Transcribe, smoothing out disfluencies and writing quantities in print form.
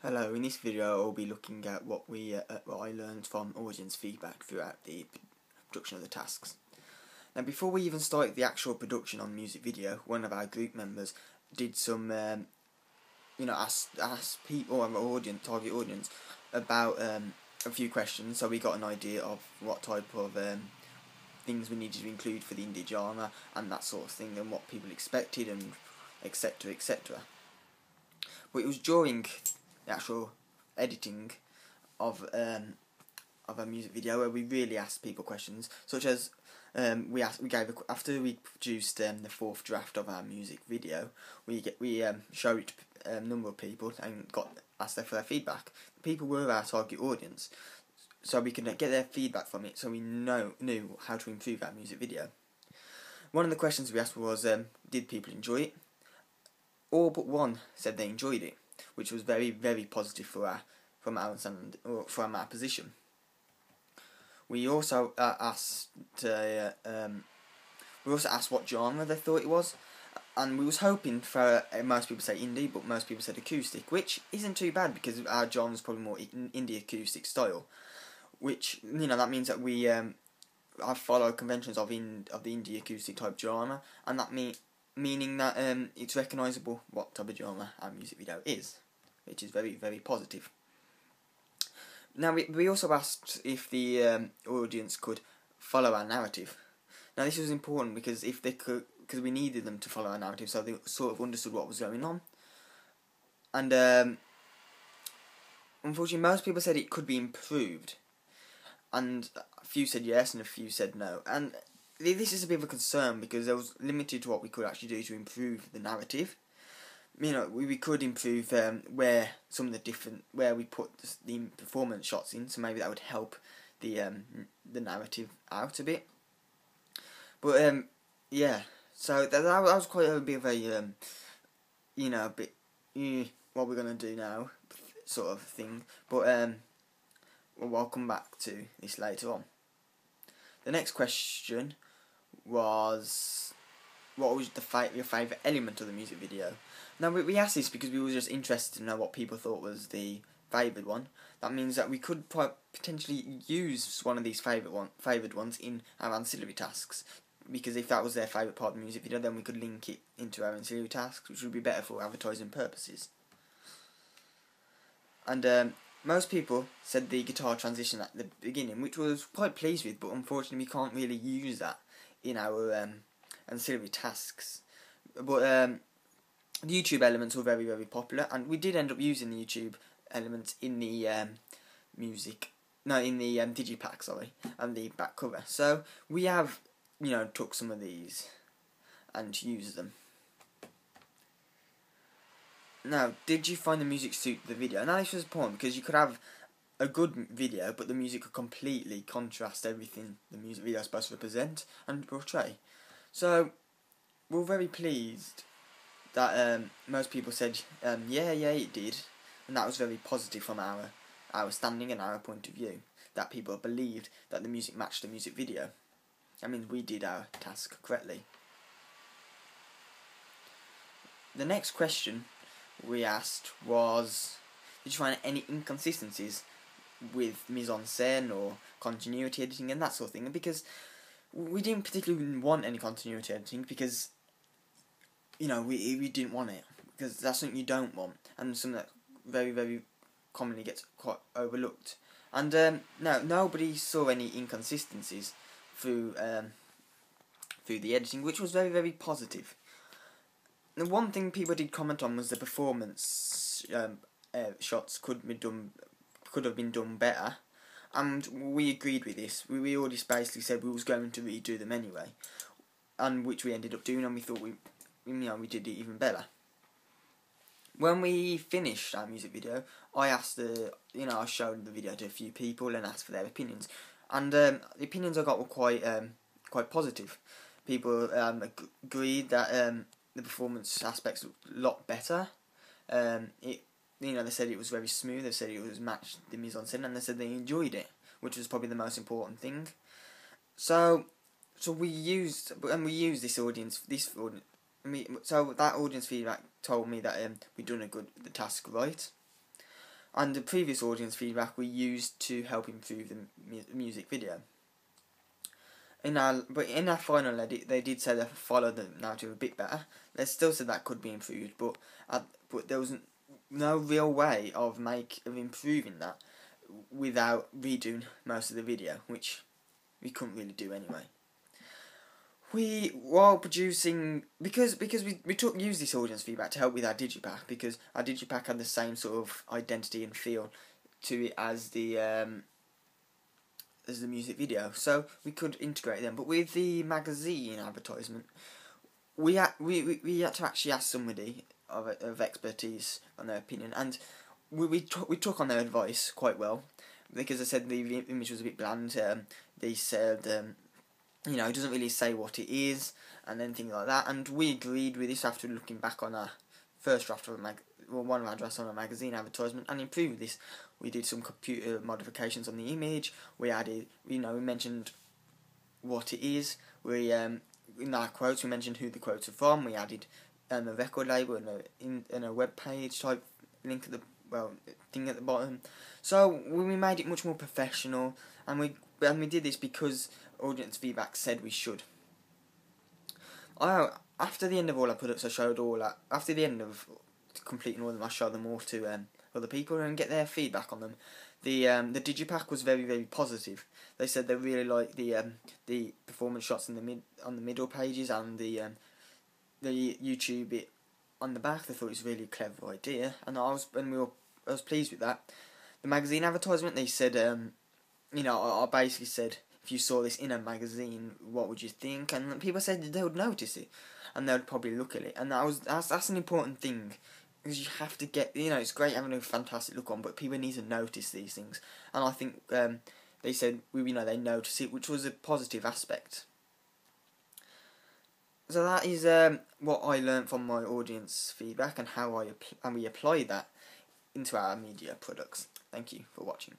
Hello, in this video I'll be looking at what I learned from audience feedback throughout the production of the tasks. Now before we even started the actual production on the music video, one of our group members did some, ask people, our audience, target audience, about a few questions, so we got an idea of what type of things we needed to include for the indie genre and that sort of thing, and what people expected, and etc, etc. But it was during the actual editing of a music video where we really asked people questions, such as after we produced the fourth draft of our music video, we showed it to a number of people and asked them for their feedback. People were our target audience, so we could get their feedback from it, so we knew how to improve our music video. One of the questions we asked was, did people enjoy it? All but one said they enjoyed it, which was very, very positive from our position. We also asked what genre they thought it was, and we was hoping for most people say indie, but most people said acoustic, which isn't too bad because our genre is probably more indie acoustic style. Which that means that we follow conventions of the indie acoustic type genre, and that meaning that it's recognisable what type of genre our music video is, which is very, very positive. Now we also asked if the audience could follow our narrative. Now this was important because because we needed them to follow our narrative, so they sort of understood what was going on. And unfortunately, most people said it could be improved, and a few said yes, and a few said no. And this is a bit of a concern because there was limited to what we could actually do to improve the narrative. We could improve where we put the performance shots in, so maybe that would help the narrative out a bit. But yeah, so that was quite a bit of a what we're gonna do now sort of thing. But I'll come back to this later on. The next question was, what was your favourite element of the music video? Now we asked this because we were just interested to know what people thought was the favoured one. That means that we could potentially use one of these favoured ones in our ancillary tasks, because if that was their favourite part of the music video, then we could link it into our ancillary tasks, which would be better for advertising purposes. And most people said the guitar transition at the beginning, which I was quite pleased with, but unfortunately we can't really use that in our ancillary tasks. But the YouTube elements were very, very popular, and we did end up using the YouTube elements in the digipack, and the back cover. So we have, took some of these and used them. Now, did you find the music suit the video? Now this was important because you could have a good video, but the music could completely contrast everything the music video is supposed to represent and portray. So we're very pleased that most people said yeah it did, and that was very positive from our standing and our point of view, that people believed that the music matched the music video. That means we did our task correctly. The next question we asked was, did you find any inconsistencies with mise-en-scène or continuity editing and that sort of thing? And because we didn't particularly want any continuity editing, because we didn't want it, because that's something you don't want, and something that very, very commonly gets quite overlooked. And no, nobody saw any inconsistencies through the editing, which was very, very positive. The one thing people did comment on was the performance shots could have been done better, and we agreed with this. We already basically said we was going to redo them anyway, and which we ended up doing, and we thought we did it even better. When we finished our music video, I asked I showed the video to a few people and asked for their opinions, and the opinions I got were quite positive. People agreed that the performance aspects looked a lot better. They said it was very smooth. They said it was matched the mise-en-scène, and they said they enjoyed it, which was probably the most important thing. So we used this audience. So that audience feedback told me that we'd done the task right. and the previous audience feedback we used to help improve the music video. In our final edit, they did say they followed the narrative a bit better. They still said that could be improved, but there was no real way of improving that without redoing most of the video, which we couldn't really do anyway. While producing, because we used this audience feedback to help with our digipack, because our digipack had the same sort of identity and feel to it as the music video, so we could integrate them. But with the magazine advertisement, we had to actually ask somebody of expertise on their opinion, and we took on their advice quite well, because I said the image was a bit bland. They said it doesn't really say what it is, and then things like that. And we agreed with this after looking back on our first draft of one of our drafts on a magazine advertisement, and improved this. We did some computer modifications on the image. We added, we mentioned what it is. We in our quotes we mentioned who the quotes are from. We added a record label and a web page type link at the thing at the bottom. So we made it much more professional, and we did this because audience feedback said we should. After the end of all our products, after the end of completing all of them, I showed them all to other people and get their feedback on them. The digipack was very, very positive. They said they really liked the performance shots on the middle pages and the YouTube bit on the back. They thought it was a really clever idea, and I was pleased with that. The magazine advertisement, they said, I basically said, if you saw this in a magazine, what would you think? And people said they would notice it, and they would probably look at it. And that's an important thing, because you have to get, it's great having a fantastic look on, but people need to notice these things. And I think they said, they notice it, which was a positive aspect. So that is what I learned from my audience feedback, and how we apply that into our media products. Thank you for watching.